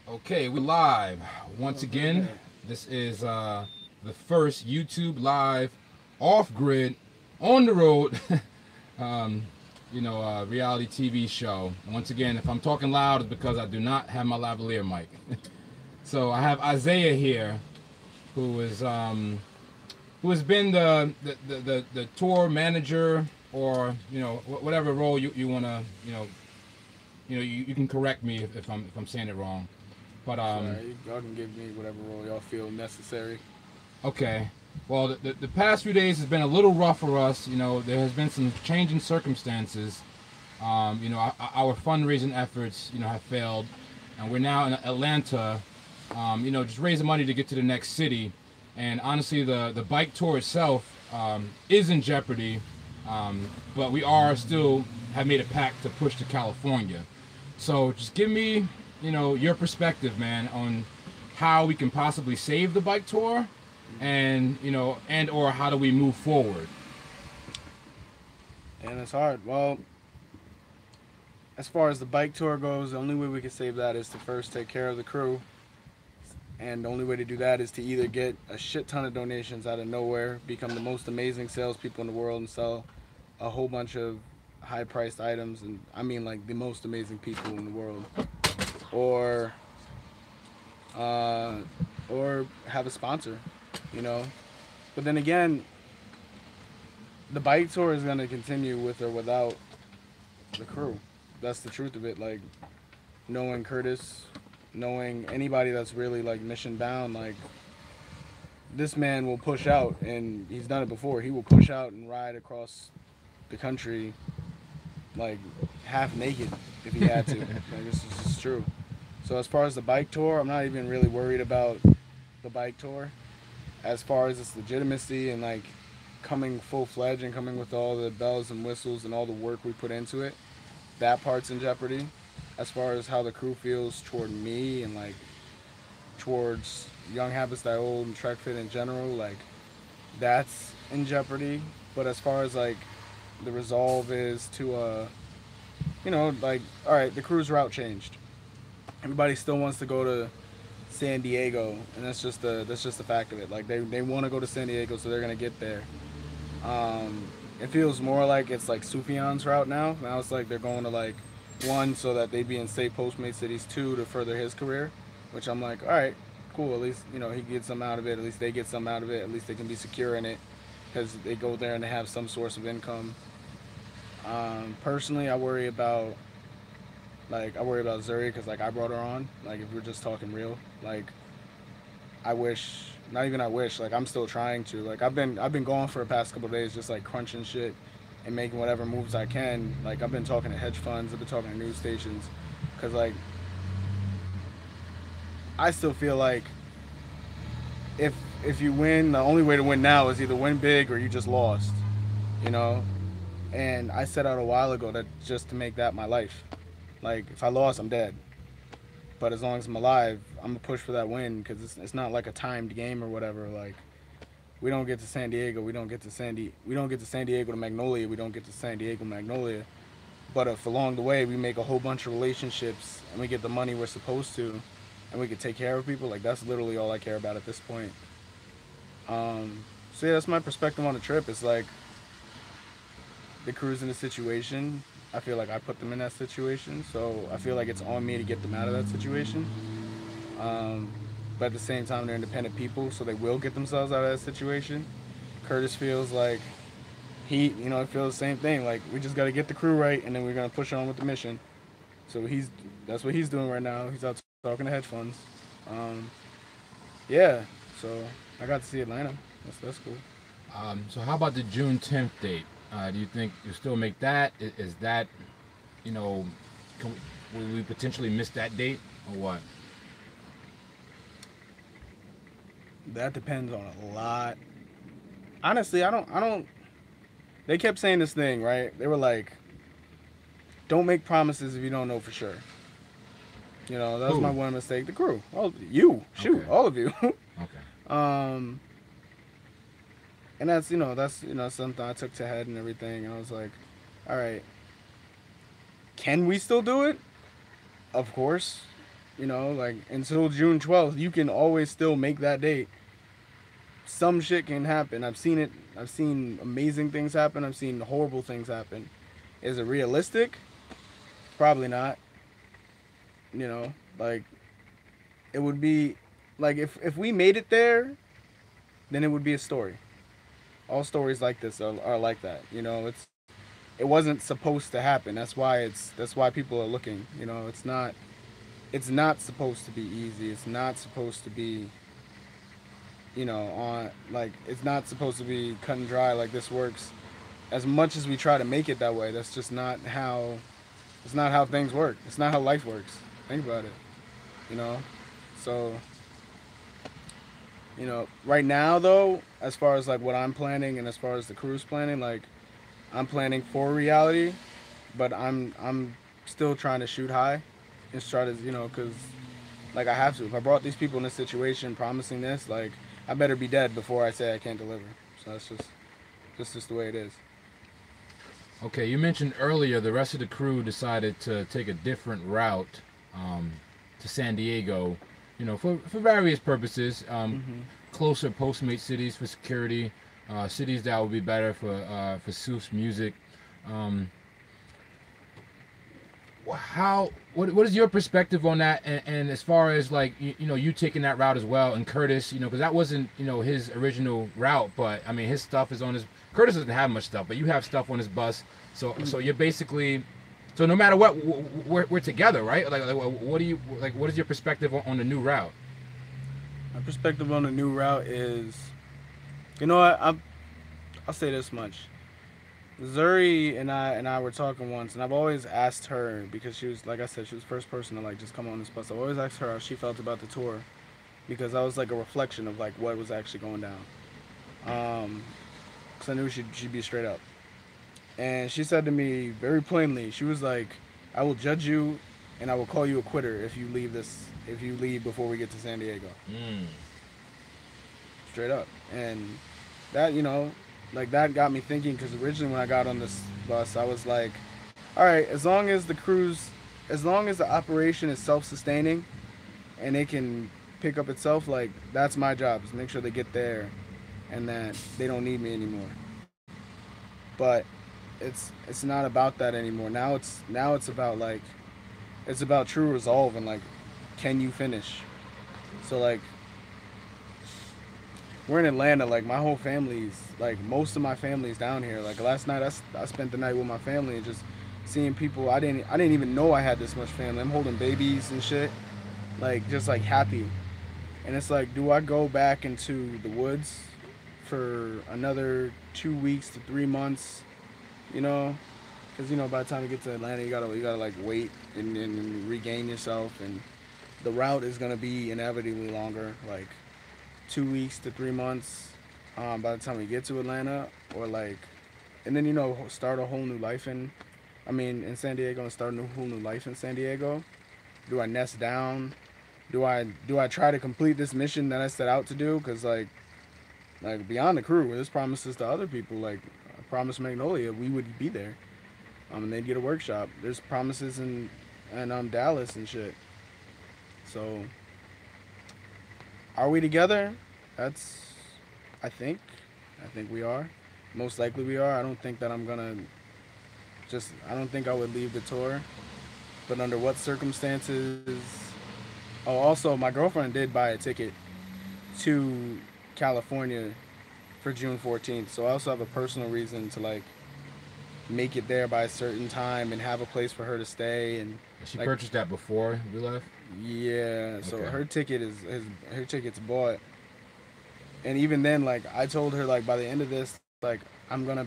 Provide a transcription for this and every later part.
Okay, we're live once again. This is the first YouTube live, off grid, on the road, um, reality TV show. Once again, if I'm talking loud, it's because I do not have my lavalier mic. So I have Isaiah here, who is who has been the tour manager, or whatever role you want to you can correct me if I'm saying it wrong. But Sorry, y'all can give me whatever role y'all feel necessary. okay. Well, the past few days has been a little rough for us. There has been some changing circumstances. Our fundraising efforts, have failed, and we're now in Atlanta. Just raising money to get to the next city. And honestly, the bike tour itself is in jeopardy. But we are still have made a pact to push to California. So just give me, your perspective, man, on how we can possibly save the bike tour, and or how do we move forward. And it's hard. Well, as far as the bike tour goes, the only way we can save that is to first take care of the crew. And the only way to do that is to either get a shit ton of donations out of nowhere, become the most amazing salespeople in the world, and sell a whole bunch of high priced items. And I mean, like, the most amazing people in the world. Or, uh, or have a sponsor, you know? But then again, the bike tour is going to continue with or without the crew. That's the truth of it. Like, knowing Curtis, knowing anybody that's really like mission bound, like, this man will push out, and he's done it before. He will push out and ride across the country like half naked if he had to. Like, this is just true. So as far as the bike tour, I'm not even really worried about the bike tour. As far as its legitimacy and like coming full fledged and coming with all the bells and whistles and all the work we put into it, that part's in jeopardy. As far as how the crew feels toward me and like towards Young Habits Die Old and Trek Fit in general, like, that's in jeopardy. But as far as like the resolve is to like, all right, the cruise route changed. Everybody still wants to go to San Diego, and that's just the fact of it. Like, they want to go to San Diego, so they're gonna get there. It feels more like it's like Sufjan's route now. Now it's like they're going to, like, one, so that they'd be in safe Postmate cities, two, to further his career, which I'm like, all right, cool. At least he gets some out of it. At least they get some out of it. At least they can be secure in it because they go there and they have some source of income. Personally, I worry about Zuri because, like, I brought her on. Like, if we're just talking real, like, I wish, not even I wish, like, I'm still trying to. Like, I've been gone for the past couple of days, just like crunching shit and making whatever moves I can. Like, I've been talking to hedge funds, I've been talking to news stations, because, like, I still feel like if if you win, the only way to win now is either win big or you just lost, you know. And I set out a while ago that just to make that my life. Like, if I lost, I'm dead. But as long as I'm alive, I'm gonna push for that win because it's not like a timed game or whatever. Like, we don't get to San Diego, we don't get to San Diego to Magnolia, we don't get to San Diego Magnolia. But if along the way we make a whole bunch of relationships and we get the money we're supposed to, and we can take care of people, like, that's literally all I care about at this point. So yeah, that's my perspective on the trip. It's like the crew's in a situation. I feel like I put them in that situation, so I feel like it's on me to get them out of that situation. Um, but at the same time, they're independent people, so they will get themselves out of that situation. Curtis feels like he feels the same thing. Like, we just got to get the crew right, and then we're gonna push on with the mission. So that's what he's doing right now. He's out talking to hedge funds. Um, yeah, so I got to see Atlanta. That's cool. So how about the June 10th date? Do you think you still make that? Is that, you know, can will we potentially miss that date or what? That depends on a lot. Honestly, I don't. They kept saying this thing, right? They were like, "Don't make promises if you don't know for sure." That was my Who? one mistake. The crew, all you, shoot, Okay. all of you. Okay. um, and that's something I took to head and everything. And I was like, "All right, can we still do it? Of course, You know, like until June 12th, you can always still make that date. Some shit can happen. I've seen it. I've seen amazing things happen. I've seen horrible things happen. Is it realistic? Probably not. You know, like it would be like if we made it there, then it would be a story. All stories like this are like that. You know, it wasn't supposed to happen. That's why people are looking. You know, it's not supposed to be easy. It's not supposed to be, you know, on like it's not supposed to be cut and dry like this works. As much as we try to make it that way, that's just not how it's not how things work. It's not how life works. Think about it. You know? So, you know, right now though, as far as like what I'm planning and as far as the crew's planning, like I'm planning for reality, but I'm still trying to shoot high and try to, you know, cuz like I have to. If I brought these people in this situation promising this, like I better be dead before I say I can't deliver. So that's just the way it is. Okay, you mentioned earlier the rest of the crew decided to take a different route um, to San Diego, for various purposes. Closer Postmate cities for security, cities that would be better for Souf's music. Um, what is your perspective on that? And as far as like you taking that route as well, and Curtis, because that wasn't his original route, but I mean his stuff is on his. Curtis doesn't have much stuff, but you have stuff on his bus, so you're basically. So no matter what, we're together, right? Like what do you like? What is your perspective on the new route? My perspective on the new route is, you know what, I'll say this much. Zuri and I were talking once, and I've always asked her because she was, like I said, she was the first person to like just come on this bus. I've always asked her how she felt about the tour, because I was like a reflection of like what was actually going down. Because I knew she'd be straight up, and she said to me very plainly, she was like, "I will judge you, and I will call you a quitter if you leave before we get to San Diego." Straight up, and that like that got me thinking, because originally when I got on this bus, I was like, all right, as long as the operation is self-sustaining and it can pick up itself, like that's my job, is make sure they get there and that they don't need me anymore. But it's not about that anymore. Now it's about like it's about true resolve and like, can you finish? So like we're in Atlanta. Like my whole family's, like most of my family's down here. Like last night, I spent the night with my family and just seeing people. I didn't even know I had this much family. I'm holding babies and shit, like just like happy. And it's like, do I go back into the woods for another 2 weeks to 3 months? You know, because by the time you get to Atlanta, you gotta like wait and regain yourself, and the route is gonna be inevitably longer. Like 2 weeks to 3 months by the time we get to Atlanta, or like, and then start a whole new life in San Diego, and start a whole new life in San Diego. Do I nest down? Do I try to complete this mission that I set out to do? Because like beyond the crew, there's promises to other people. Like I promised Magnolia we would be there, and they'd get a workshop. There's promises in Dallas and shit. So are we together? That's, I think. I think we are. Most likely we are. I don't think that I don't think I would leave the tour. But under what circumstances? Oh, also, my girlfriend did buy a ticket to California for June 14th. So I also have a personal reason to like make it there by a certain time and have a place for her to stay. And She like, purchased that before we left. yeah, so Okay. her her ticket's bought. And even then, like I told her, like by the end of this, like I'm gonna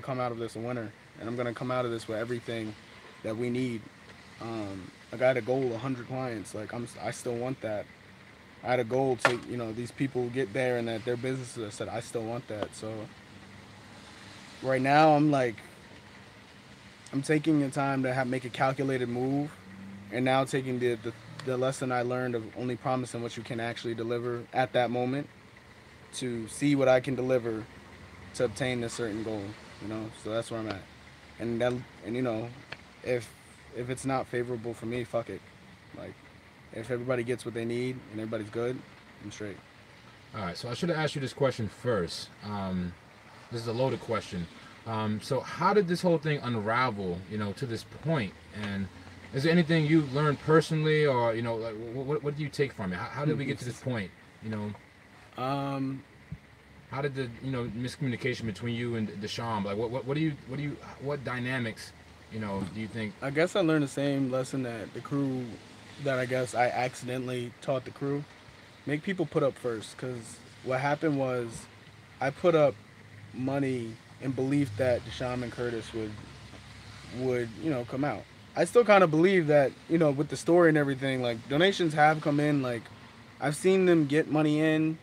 come out of this a winner, and I'm gonna come out of this with everything that we need. Like I had a goal, 100 clients. Like I still want that. I had a goal to these people get there and that their businesses. I said I still want that. So right now I'm like I'm taking the time to make a calculated move, and now taking the lesson I learned of only promising what you can actually deliver at that moment, to see what I can deliver to obtain a certain goal. So that's where I'm at. And if it's not favorable for me, fuck it. Like If everybody gets what they need and everybody's good, I'm straight. All right, so I should have asked you this question first. This is a loaded question. So how did this whole thing unravel, to this point? And is there anything you learned personally, or like what do you take from it? How did we get to this point? You know, Um, how did the miscommunication between you and Deshaun? Like what dynamics, do you think? I guess I learned the same lesson that the crew, that I guess I accidentally taught the crew. Make people put up first, because what happened was I put up money in belief that Deshaun and Curtis would come out. I still kind of believe that with the story and everything, like donations have come in, like I've seen them get money in,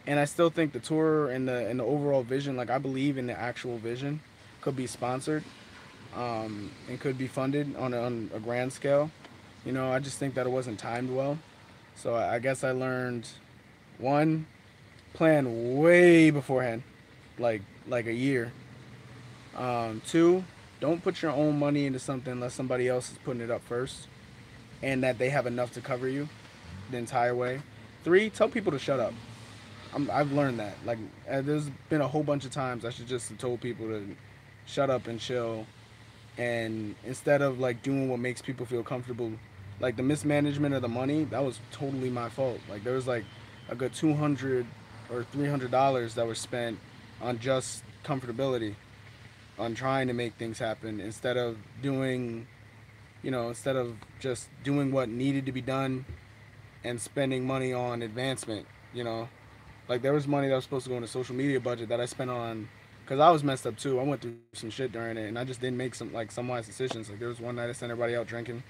and I still think the tour and the overall vision, like I believe in the actual vision, could be sponsored, and could be funded on a grand scale. I just think that it wasn't timed well. So I guess I learned, one, plan way beforehand, like a year. Two, don't put your own money into something unless somebody else is putting it up first, and that they have enough to cover you the entire way. Three, tell people to shut up. I've learned that. Like, there's been a whole bunch of times I should just have told people to shut up and chill, and instead of like doing what makes people feel comfortable, like the mismanagement of the money, that was totally my fault. Like there was like a good $200 or $300 that was spent on just comfortability, on trying to make things happen instead of just doing what needed to be done and spending money on advancement. Like there was money that was supposed to go in a social media budget that I spent on, because I was messed up too. I went through some shit during it, and I just didn't make some wise decisions. Like there was one night I sent everybody out drinking,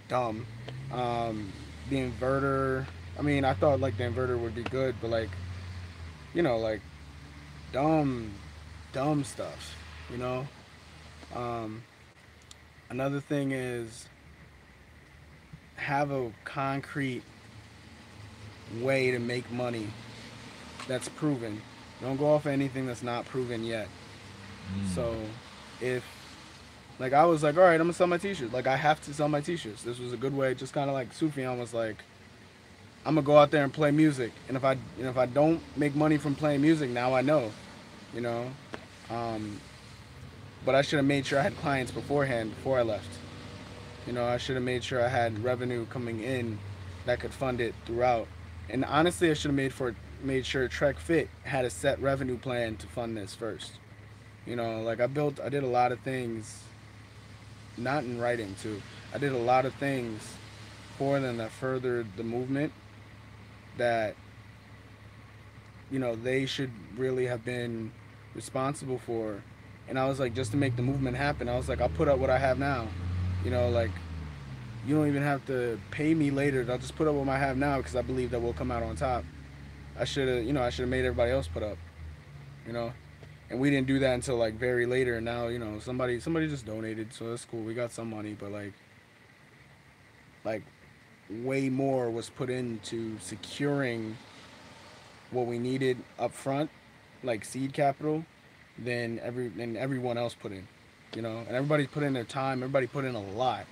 dumb. The inverter. I mean, I thought like the inverter would be good, but like dumb, dumb stuff. You know. Um, Another thing is have a concrete way to make money that's proven. Don't go off of anything that's not proven yet. So if like I was like, all right, I'm gonna sell my t-shirts. Like I have to sell my t-shirts. This was a good way, just kind of like Sufjan was like, I'm gonna go out there and play music. And if I don't make money from playing music, now I know, you know. Um, but I should have made sure I had clients beforehand before I left. I should have made sure I had revenue coming in that could fund it throughout. And honestly, I should have made sure Trek Fit had a set revenue plan to fund this first. Like I did a lot of things, not in writing too. I did a lot of things for them that furthered the movement that, they should really have been responsible for. And I was like, just to make the movement happen, I was like, I'll put up what I have now. Like, you don't even have to pay me later. I'll just put up what I have now because I believe that we'll come out on top. I should have made everybody else put up, you know. And we didn't do that until like very later. And now, somebody just donated, so that's cool. We got some money, but like way more was put into securing what we needed up front, like seed capital, than everyone else put in. And everybody put in their time. Everybody put in a lot.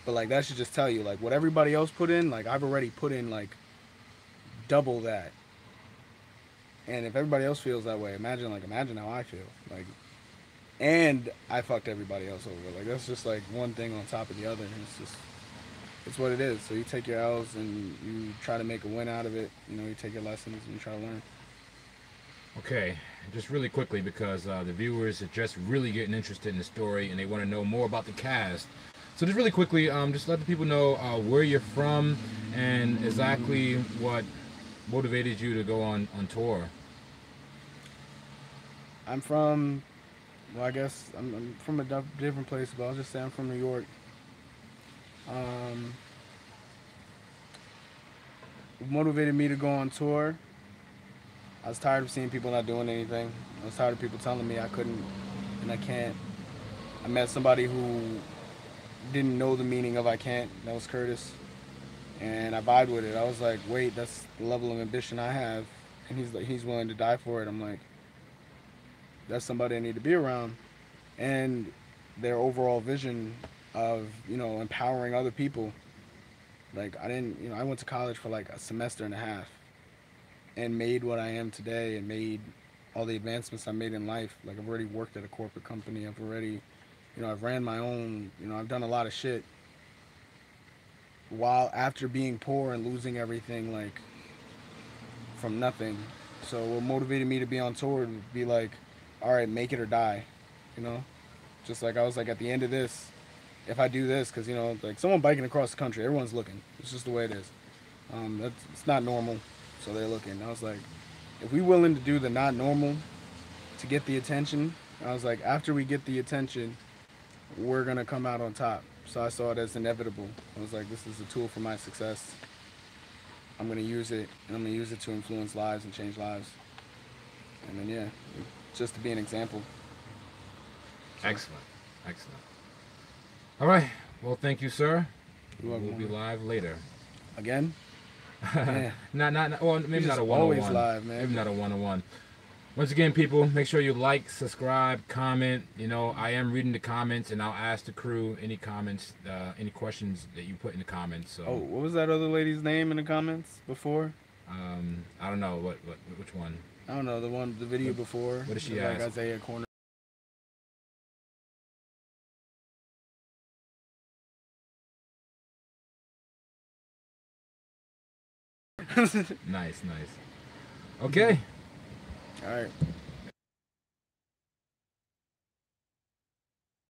But like that should just tell you, like what everybody else put in, like I've already put in like double that. And if everybody else feels that way, imagine how I feel. Like, and I fucked everybody else over. Like that's just like one thing on top of the other. It's what it is. So you take your L's and you try to make a win out of it. You take your lessons and you try to learn. Okay, just really quickly, because the viewers are just really getting interested in the story and they want to know more about the cast. So just really quickly, just let the people know where you're from and exactly what motivated you to go on tour. I'm from, well, I guess I'm from a different place, but I'll just say I'm from New York. What motivated me to go on tour? I was tired of seeing people not doing anything. I was tired of people telling me I couldn't and I can't. I met somebody who didn't know the meaning of I can't. That was Curtis. And I vibed with it. I was like, wait, that's the level of ambition I have. And he's willing to die for it. I'm like, that's somebody I need to be around. And their overall vision of, empowering other people Like I didn't, I went to college for like a semester and a half, and made what I am today, and made all the advancements I made in life. Like I've already worked at a corporate company. I've already, I've ran my own. I've done a lot of shit. While after being poor and losing everything, like from nothing. So what motivated me to be on tour would be like, all right, make it or die, you know. Just like I was like at the end of this, if I do this, because like someone biking across the country, everyone's looking. It's just the way it is. It's not normal, so they're looking. I was like, if we willing to do the not normal to get the attention, I was like, after we get the attention, we're gonna come out on top. So I saw it as inevitable. I was like, this is a tool for my success. I'm gonna use it, and I'm gonna use it to influence lives and change lives. And then yeah, just to be an example. So, Excellent. Excellent. All right. Well, thank you, sir. you're welcome. We'll be live later. Again? Yeah. not well, maybe You're not just a one-on-one. always live, man. Maybe not a one-on-one. Once again, people, make sure you like, subscribe, comment. I am reading the comments, and I'll ask the crew any comments, any questions that you put in the comments. So, Oh, what was that other lady's name in the comments before? I don't know which one. I don't know, the video before. What did she like ask? Isaiah Corner. Nice. Okay. All right.